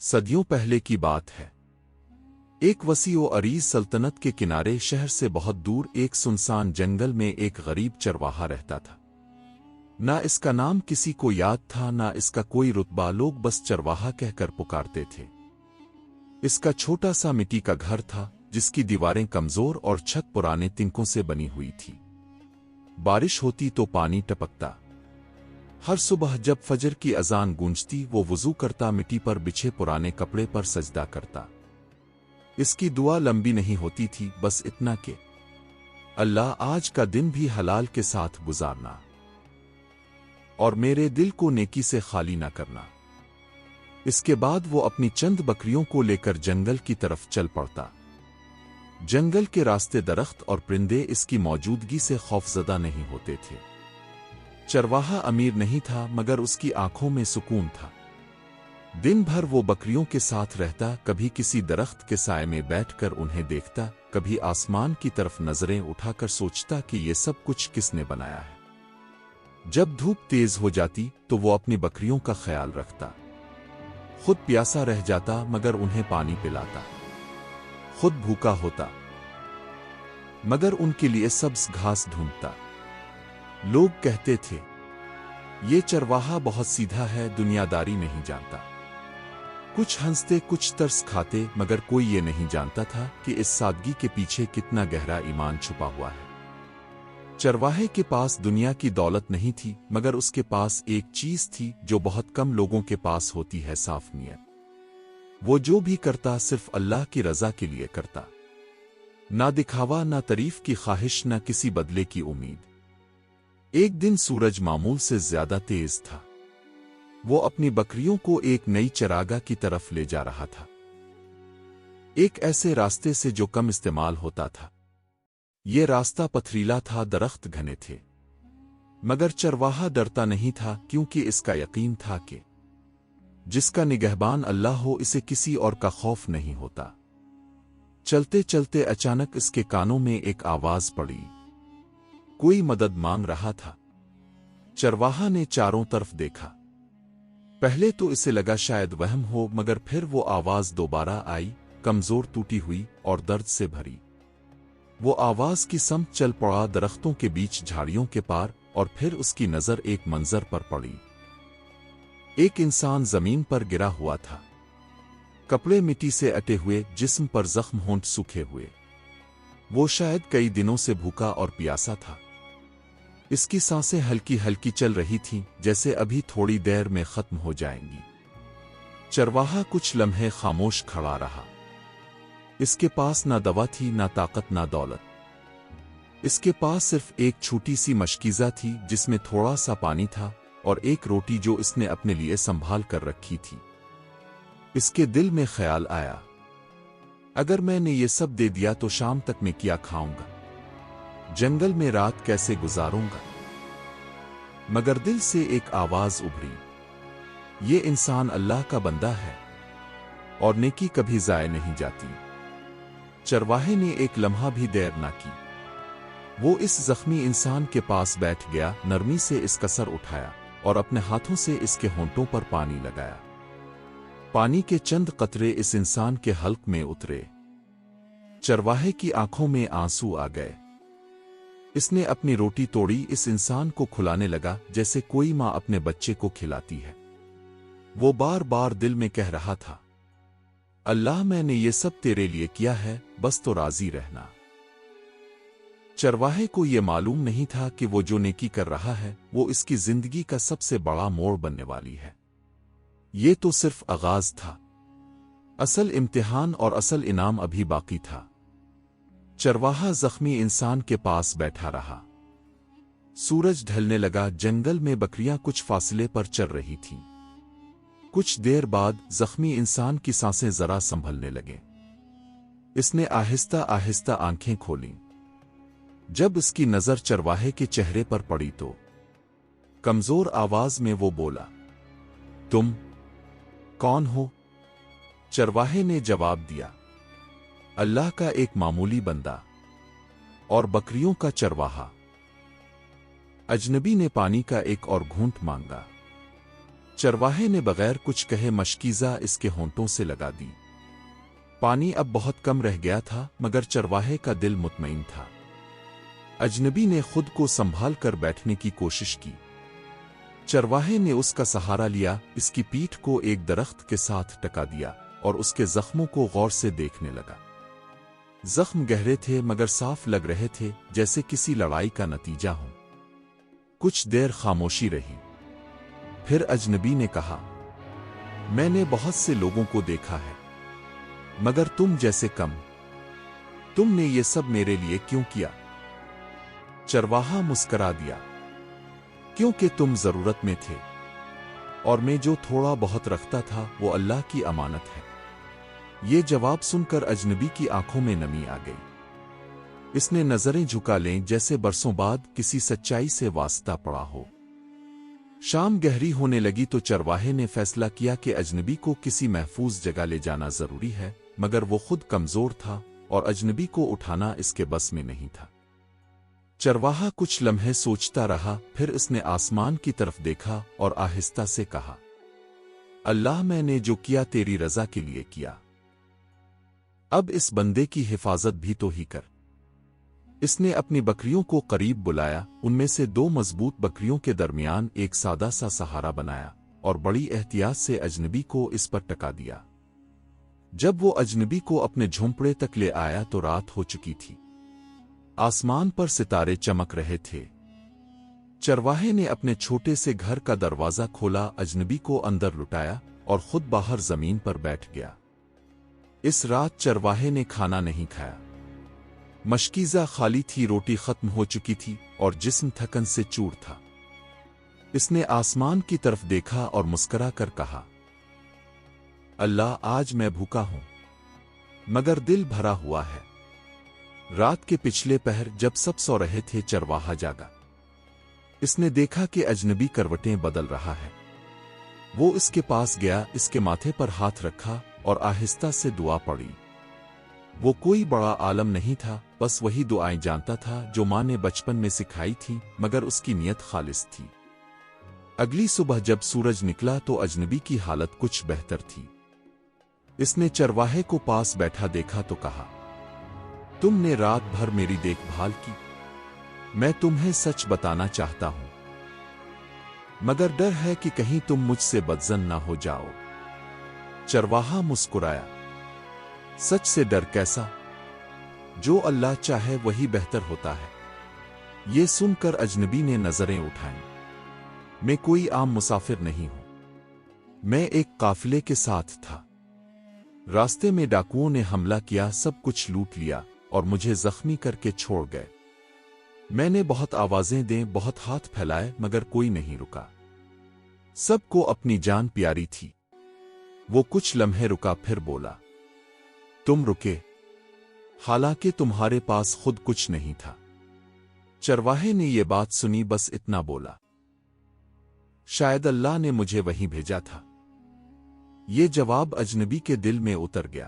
صدیوں پہلے کی بات ہے۔ ایک وسیع و عریض سلطنت کے کنارے شہر سے بہت دور ایک سنسان جنگل میں ایک غریب چرواہا رہتا تھا۔ نہ اس کا نام کسی کو یاد تھا، نہ اس کا کوئی رتبہ، لوگ بس چرواہا کہہ کر پکارتے تھے۔ اس کا چھوٹا سا مٹی کا گھر تھا جس کی دیواریں کمزور اور چھت پرانے تنکوں سے بنی ہوئی تھی۔ بارش ہوتی تو پانی ٹپکتا۔ ہر صبح جب فجر کی اذان گونجتی وہ وضو کرتا، مٹی پر بچھے پرانے کپڑے پر سجدہ کرتا۔ اس کی دعا لمبی نہیں ہوتی تھی، بس اتنا کہ اللہ آج کا دن بھی حلال کے ساتھ گزارنا اور میرے دل کو نیکی سے خالی نہ کرنا۔ اس کے بعد وہ اپنی چند بکریوں کو لے کر جنگل کی طرف چل پڑتا۔ جنگل کے راستے درخت اور پرندے اس کی موجودگی سے خوفزدہ نہیں ہوتے تھے۔ چرواہا امیر نہیں تھا، مگر اس کی آنکھوں میں سکون تھا۔ دن بھر وہ بکریوں کے ساتھ رہتا، کبھی کسی درخت کے سائے میں بیٹھ کر انہیں دیکھتا، کبھی آسمان کی طرف نظریں اٹھا کر سوچتا کہ یہ سب کچھ کس نے بنایا ہے۔ جب دھوپ تیز ہو جاتی تو وہ اپنی بکریوں کا خیال رکھتا، خود پیاسا رہ جاتا مگر انہیں پانی پلاتا، خود بھوکا ہوتا مگر ان کے لیے سبز گھاس ڈھونڈتا۔ لوگ کہتے تھے یہ چرواہا بہت سیدھا ہے، دنیا داری نہیں جانتا۔ کچھ ہنستے کچھ ترس کھاتے، مگر کوئی یہ نہیں جانتا تھا کہ اس سادگی کے پیچھے کتنا گہرا ایمان چھپا ہوا ہے۔ چرواہے کے پاس دنیا کی دولت نہیں تھی، مگر اس کے پاس ایک چیز تھی جو بہت کم لوگوں کے پاس ہوتی ہے، صاف نیت۔ وہ جو بھی کرتا صرف اللہ کی رضا کے لیے کرتا، نہ دکھاوا، نہ تعریف کی خواہش، نہ کسی بدلے کی امید۔ ایک دن سورج معمول سے زیادہ تیز تھا۔ وہ اپنی بکریوں کو ایک نئی چراگاہ کی طرف لے جا رہا تھا، ایک ایسے راستے سے جو کم استعمال ہوتا تھا۔ یہ راستہ پتھریلا تھا، درخت گھنے تھے، مگر چرواہا ڈرتا نہیں تھا، کیونکہ اس کا یقین تھا کہ جس کا نگہبان اللہ ہو اسے کسی اور کا خوف نہیں ہوتا۔ چلتے چلتے اچانک اس کے کانوں میں ایک آواز پڑی، کوئی مدد مانگ رہا تھا۔ چرواہا نے چاروں طرف دیکھا۔ پہلے تو اسے لگا شاید وہم ہو، مگر پھر وہ آواز دوبارہ آئی، کمزور، ٹوٹی ہوئی اور درد سے بھری۔ وہ آواز کی سمت چل پڑا، درختوں کے بیچ، جھاڑیوں کے پار، اور پھر اس کی نظر ایک منظر پر پڑی۔ ایک انسان زمین پر گرا ہوا تھا، کپڑے مٹی سے اٹے ہوئے، جسم پر زخم، ہونٹ سوکھے ہوئے۔ وہ شاید کئی دنوں سے بھوکا اور پیاسا تھا۔ اس کی سانسیں ہلکی ہلکی چل رہی تھیں، جیسے ابھی تھوڑی دیر میں ختم ہو جائیں گی۔ چرواہا کچھ لمحے خاموش کھڑا رہا۔ اس کے پاس نہ دوا تھی، نہ طاقت، نہ دولت۔ اس کے پاس صرف ایک چھوٹی سی مشکیزہ تھی جس میں تھوڑا سا پانی تھا، اور ایک روٹی جو اس نے اپنے لیے سنبھال کر رکھی تھی۔ اس کے دل میں خیال آیا، اگر میں نے یہ سب دے دیا تو شام تک میں کیا کھاؤں گا؟ جنگل میں رات کیسے گزاروں گا؟ مگر دل سے ایک آواز ابھری، یہ انسان اللہ کا بندہ ہے اور نیکی کبھی ضائع نہیں جاتی۔ چرواہے نے ایک لمحہ بھی دیر نہ کی۔ وہ اس زخمی انسان کے پاس بیٹھ گیا، نرمی سے اس کا سر اٹھایا اور اپنے ہاتھوں سے اس کے ہونٹوں پر پانی لگایا۔ پانی کے چند قطرے اس انسان کے حلق میں اترے۔ چرواہے کی آنکھوں میں آنسو آ گئے۔ اس نے اپنی روٹی توڑی، اس انسان کو کھلانے لگا جیسے کوئی ماں اپنے بچے کو کھلاتی ہے۔ وہ بار بار دل میں کہہ رہا تھا، اللہ میں نے یہ سب تیرے لیے کیا ہے، بس تو راضی رہنا۔ چرواہے کو یہ معلوم نہیں تھا کہ وہ جو نیکی کر رہا ہے وہ اس کی زندگی کا سب سے بڑا موڑ بننے والی ہے۔ یہ تو صرف آغاز تھا، اصل امتحان اور اصل انعام ابھی باقی تھا۔ چرواہا زخمی انسان کے پاس بیٹھا رہا۔ سورج ڈھلنے لگا، جنگل میں بکریاں کچھ فاصلے پر چر رہی تھیں۔ کچھ دیر بعد زخمی انسان کی سانسیں ذرا سنبھلنے لگیں۔ اس نے آہستہ آہستہ آنکھیں کھولیں۔ جب اس کی نظر چرواہے کے چہرے پر پڑی تو کمزور آواز میں وہ بولا، تم کون ہو؟ چرواہے نے جواب دیا، اللہ کا ایک معمولی بندہ اور بکریوں کا چرواہا۔ اجنبی نے پانی کا ایک اور گھونٹ مانگا۔ چرواہے نے بغیر کچھ کہے مشکیزہ اس کے ہونٹوں سے لگا دی۔ پانی اب بہت کم رہ گیا تھا مگر چرواہے کا دل مطمئن تھا۔ اجنبی نے خود کو سنبھال کر بیٹھنے کی کوشش کی۔ چرواہے نے اس کا سہارا لیا، اس کی پیٹھ کو ایک درخت کے ساتھ ٹکا دیا اور اس کے زخموں کو غور سے دیکھنے لگا۔ زخم گہرے تھے مگر صاف لگ رہے تھے جیسے کسی لڑائی کا نتیجہ ہو۔ کچھ دیر خاموشی رہی، پھر اجنبی نے کہا، میں نے بہت سے لوگوں کو دیکھا ہے مگر تم جیسے کم۔ تم نے یہ سب میرے لیے کیوں کیا؟ چرواہا مسکرا دیا، کیونکہ تم ضرورت میں تھے اور میں جو تھوڑا بہت رکھتا تھا وہ اللہ کی امانت ہے۔ یہ جواب سن کر اجنبی کی آنکھوں میں نمی آ گئی۔ اس نے نظریں جھکا لیں جیسے برسوں بعد کسی سچائی سے واسطہ پڑا ہو۔ شام گہری ہونے لگی تو چرواہے نے فیصلہ کیا کہ اجنبی کو کسی محفوظ جگہ لے جانا ضروری ہے، مگر وہ خود کمزور تھا اور اجنبی کو اٹھانا اس کے بس میں نہیں تھا۔ چرواہا کچھ لمحے سوچتا رہا، پھر اس نے آسمان کی طرف دیکھا اور آہستہ سے کہا، اللہ، میں نے جو کیا تیری رضا کے لیے کیا، اب اس بندے کی حفاظت بھی تو ہی کر۔ اس نے اپنی بکریوں کو قریب بلایا، ان میں سے 2 مضبوط بکریوں کے درمیان ایک سادہ سا سہارا بنایا اور بڑی احتیاط سے اجنبی کو اس پر ٹکا دیا۔ جب وہ اجنبی کو اپنے جھونپڑے تک لے آیا تو رات ہو چکی تھی۔ آسمان پر ستارے چمک رہے تھے۔ چرواہے نے اپنے چھوٹے سے گھر کا دروازہ کھولا، اجنبی کو اندر لٹایا اور خود باہر زمین پر بیٹھ گیا۔ اس رات چرواہے نے کھانا نہیں کھایا۔ مشکیزہ خالی تھی، روٹی ختم ہو چکی تھی اور جسم تھکن سے چور تھا۔ اس نے آسمان کی طرف دیکھا اور مسکرا کر کہا، اللہ، آج میں بھوکا ہوں مگر دل بھرا ہوا ہے۔ رات کے پچھلے پہر جب سب سو رہے تھے چرواہا جاگا۔ اس نے دیکھا کہ اجنبی کروٹیں بدل رہا ہے۔ وہ اس کے پاس گیا، اس کے ماتھے پر ہاتھ رکھا اور آہستہ سے دعا پڑھی۔ وہ کوئی بڑا عالم نہیں تھا، بس وہی دعائیں جانتا تھا جو ماں نے بچپن میں سکھائی تھی، مگر اس کی نیت خالص تھی۔ اگلی صبح جب سورج نکلا تو اجنبی کی حالت کچھ بہتر تھی۔ اس نے چرواہے کو پاس بیٹھا دیکھا تو کہا، تم نے رات بھر میری دیکھ بھال کی، میں تمہیں سچ بتانا چاہتا ہوں مگر ڈر ہے کہ کہیں تم مجھ سے بدظن نہ ہو جاؤ۔ چرواہا مسکرایا، سچ سے ڈر کیسا؟ جو اللہ چاہے وہی بہتر ہوتا ہے۔ یہ سن کر اجنبی نے نظریں اٹھائیں، میں کوئی عام مسافر نہیں ہوں، میں ایک قافلے کے ساتھ تھا۔ راستے میں ڈاکوؤں نے حملہ کیا، سب کچھ لوٹ لیا اور مجھے زخمی کر کے چھوڑ گئے۔ میں نے بہت آوازیں دیں، بہت ہاتھ پھیلائے مگر کوئی نہیں رکا۔ سب کو اپنی جان پیاری تھی۔ وہ کچھ لمحے رکا، پھر بولا، تم رکے حالانکہ تمہارے پاس خود کچھ نہیں تھا۔ چرواہے نے یہ بات سنی، بس اتنا بولا، شاید اللہ نے مجھے وہیں بھیجا تھا۔ یہ جواب اجنبی کے دل میں اتر گیا۔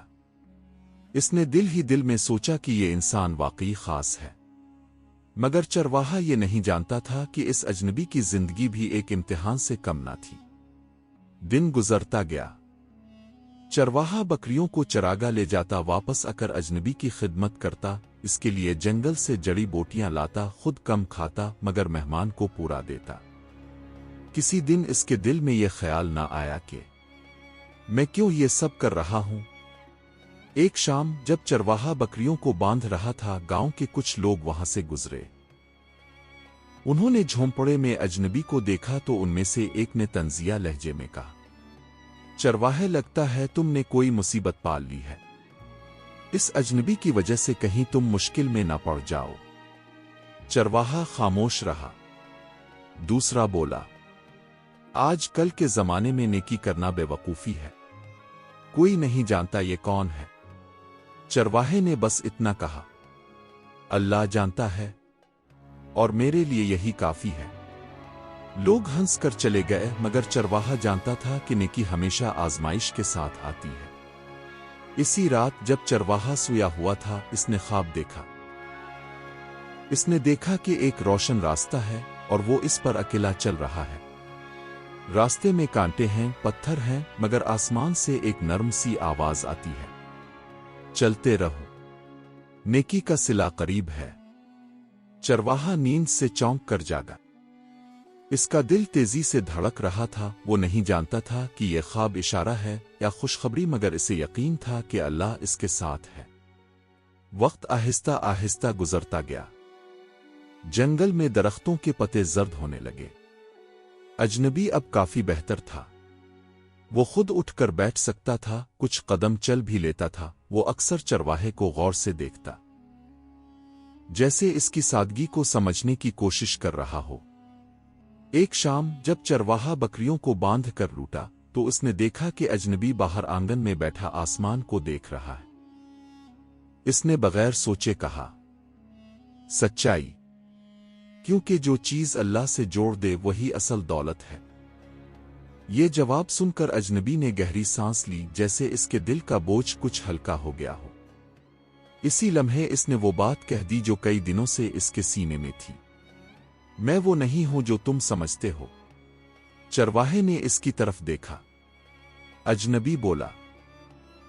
اس نے دل ہی دل میں سوچا کہ یہ انسان واقعی خاص ہے، مگر چرواہا یہ نہیں جانتا تھا کہ اس اجنبی کی زندگی بھی ایک امتحان سے کم نہ تھی۔ دن گزرتا گیا۔ چرواہا بکریوں کو چراگاہ لے جاتا، واپس آ کر اجنبی کی خدمت کرتا، اس کے لیے جنگل سے جڑی بوٹیاں لاتا، خود کم کھاتا مگر مہمان کو پورا دیتا۔ کسی دن اس کے دل میں یہ خیال نہ آیا کہ میں کیوں یہ سب کر رہا ہوں؟ ایک شام جب چرواہا بکریوں کو باندھ رہا تھا، گاؤں کے کچھ لوگ وہاں سے گزرے۔ انہوں نے جھونپڑے میں اجنبی کو دیکھا تو ان میں سے ایک نے طنزیہ لہجے میں کہا، چرواہے، لگتا ہے تم نے کوئی مصیبت پال لی ہے، اس اجنبی کی وجہ سے کہیں تم مشکل میں نہ پڑ جاؤ۔ چرواہا خاموش رہا۔ دوسرا بولا، آج کل کے زمانے میں نیکی کرنا بے وقوفی ہے، کوئی نہیں جانتا یہ کون ہے۔ چرواہے نے بس اتنا کہا، اللہ جانتا ہے اور میرے لیے یہی کافی ہے۔ لوگ ہنس کر چلے گئے مگر چرواہا جانتا تھا کہ نیکی ہمیشہ آزمائش کے ساتھ آتی ہے۔ اسی رات جب چرواہا سویا ہوا تھا، اس نے خواب دیکھا۔ اس نے دیکھا کہ ایک روشن راستہ ہے اور وہ اس پر اکیلا چل رہا ہے۔ راستے میں کانٹے ہیں، پتھر ہیں، مگر آسمان سے ایک نرم سی آواز آتی ہے، چلتے رہو، نیکی کا صلہ قریب ہے۔ چرواہا نیند سے چونک کر جاگا۔ اس کا دل تیزی سے دھڑک رہا تھا، وہ نہیں جانتا تھا کہ یہ خواب اشارہ ہے یا خوشخبری، مگر اسے یقین تھا کہ اللہ اس کے ساتھ ہے۔ وقت آہستہ آہستہ گزرتا گیا۔ جنگل میں درختوں کے پتے زرد ہونے لگے۔ اجنبی اب کافی بہتر تھا۔ وہ خود اٹھ کر بیٹھ سکتا تھا، کچھ قدم چل بھی لیتا تھا۔ وہ اکثر چرواہے کو غور سے دیکھتا، جیسے اس کی سادگی کو سمجھنے کی کوشش کر رہا ہو۔ ایک شام جب چرواہا بکریوں کو باندھ کر لوٹا تو اس نے دیکھا کہ اجنبی باہر آنگن میں بیٹھا آسمان کو دیکھ رہا ہے۔ اس نے بغیر سوچے کہا، سچائی، کیونکہ جو چیز اللہ سے جوڑ دے وہی اصل دولت ہے۔ یہ جواب سن کر اجنبی نے گہری سانس لی، جیسے اس کے دل کا بوجھ کچھ ہلکا ہو گیا ہو۔ اسی لمحے اس نے وہ بات کہہ دی جو کئی دنوں سے اس کے سینے میں تھی، میں وہ نہیں ہوں جو تم سمجھتے ہو۔ چرواہے نے اس کی طرف دیکھا۔ اجنبی بولا،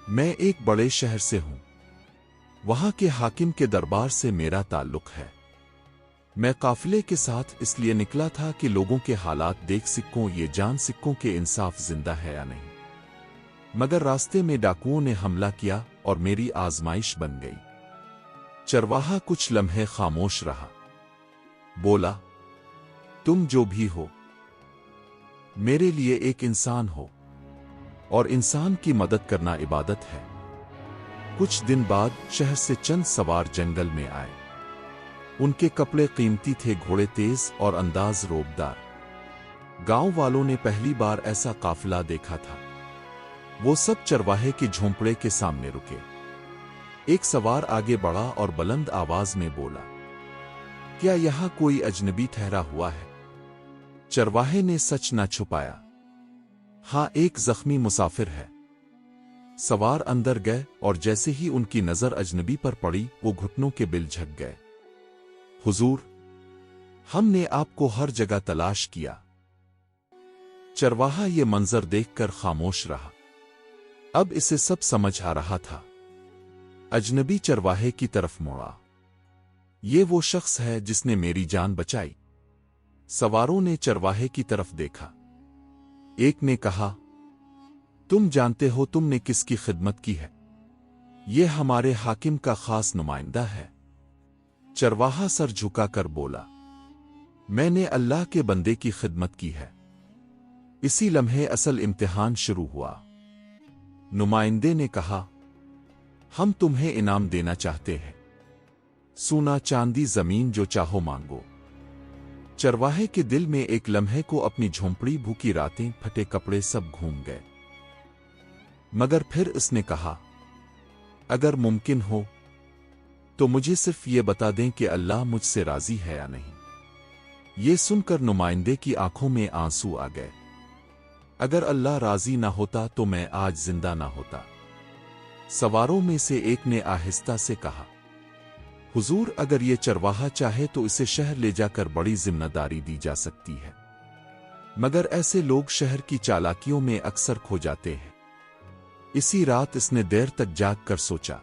میں ایک بڑے شہر سے ہوں، وہاں کے حاکم کے دربار سے میرا تعلق ہے۔ میں قافلے کے ساتھ اس لیے نکلا تھا کہ لوگوں کے حالات دیکھ سکوں، یہ جان سکوں کہ انصاف زندہ ہے یا نہیں۔ مگر راستے میں ڈاکوؤں نے حملہ کیا اور میری آزمائش بن گئی۔ چرواہا کچھ لمحے خاموش رہا، بولا، تم جو بھی ہو، میرے لیے ایک انسان ہو، اور انسان کی مدد کرنا عبادت ہے۔ کچھ دن بعد شہر سے چند سوار جنگل میں آئے۔ ان کے کپڑے قیمتی تھے، گھوڑے تیز اور انداز روبدار۔ گاؤں والوں نے پہلی بار ایسا قافلہ دیکھا تھا۔ وہ سب چرواہے کے جھونپڑے کے سامنے رکے۔ ایک سوار آگے بڑھا اور بلند آواز میں بولا، کیا یہاں کوئی اجنبی ٹھہرا ہوا ہے؟ چرواہے نے سچ نہ چھپایا، ہاں، ایک زخمی مسافر ہے۔ سوار اندر گئے اور جیسے ہی ان کی نظر اجنبی پر پڑی وہ گھٹنوں کے بل جھک گئے۔ حضور، ہم نے آپ کو ہر جگہ تلاش کیا۔ چرواہا یہ منظر دیکھ کر خاموش رہا۔ اب اسے سب سمجھ آ رہا تھا۔ اجنبی چرواہے کی طرف موڑا، یہ وہ شخص ہے جس نے میری جان بچائی۔ سواروں نے چرواہے کی طرف دیکھا۔ ایک نے کہا، تم جانتے ہو تم نے کس کی خدمت کی ہے؟ یہ ہمارے حاکم کا خاص نمائندہ ہے۔ چرواہا سر جھکا کر بولا، میں نے اللہ کے بندے کی خدمت کی ہے۔ اسی لمحے اصل امتحان شروع ہوا۔ نمائندے نے کہا، ہم تمہیں انعام دینا چاہتے ہیں، سونا، چاندی، زمین، جو چاہو مانگو۔ چرواہے کے دل میں ایک لمحے کو اپنی جھونپڑی، بھوکی راتیں، پھٹے کپڑے سب گھوم گئے۔ مگر پھر اس نے کہا، اگر ممکن ہو تو مجھے صرف یہ بتا دیں کہ اللہ مجھ سے راضی ہے یا نہیں۔ یہ سن کر نمائندے کی آنکھوں میں آنسو آ گئے۔ اگر اللہ راضی نہ ہوتا تو میں آج زندہ نہ ہوتا۔ سواروں میں سے ایک نے آہستہ سے کہا، حضور، اگر یہ چرواہا چاہے تو اسے شہر لے جا کر بڑی ذمہ داری دی جا سکتی ہے، مگر ایسے لوگ شہر کی چالاکیوں میں اکثر کھو جاتے ہیں۔ اسی رات اس نے دیر تک جاگ کر سوچا۔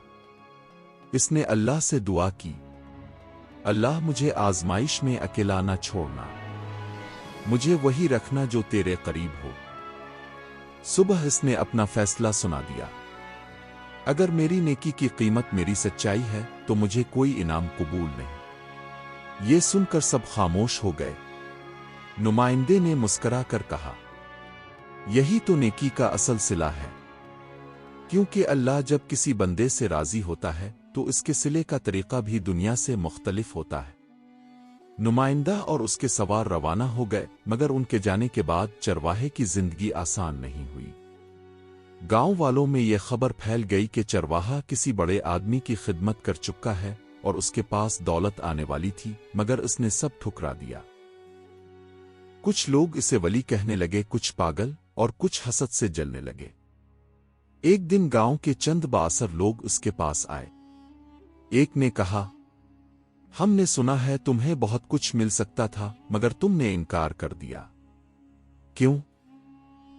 اس نے اللہ سے دعا کی، اللہ مجھے آزمائش میں اکیلا نہ چھوڑنا، مجھے وہی رکھنا جو تیرے قریب ہو۔ صبح اس نے اپنا فیصلہ سنا دیا، اگر میری نیکی کی قیمت میری سچائی ہے تو مجھے کوئی انعام قبول نہیں۔ یہ سن کر سب خاموش ہو گئے۔ نمائندے نے مسکرا کر کہا، یہی تو نیکی کا اصل صلہ ہے، کیونکہ اللہ جب کسی بندے سے راضی ہوتا ہے تو اس کے صلے کا طریقہ بھی دنیا سے مختلف ہوتا ہے۔ نمائندہ اور اس کے سوار روانہ ہو گئے، مگر ان کے جانے کے بعد چرواہے کی زندگی آسان نہیں ہوئی۔ گاؤں والوں میں یہ خبر پھیل گئی کہ چرواہا کسی بڑے آدمی کی خدمت کر چکا ہے اور اس کے پاس دولت آنے والی تھی، مگر اس نے سب ٹھکرا دیا۔ کچھ لوگ اسے ولی کہنے لگے، کچھ پاگل، اور کچھ حسد سے جلنے لگے۔ ایک دن گاؤں کے چند بااثر لوگ اس کے پاس آئے۔ ایک نے کہا، ہم نے سنا ہے تمہیں بہت کچھ مل سکتا تھا، مگر تم نے انکار کر دیا، کیوں؟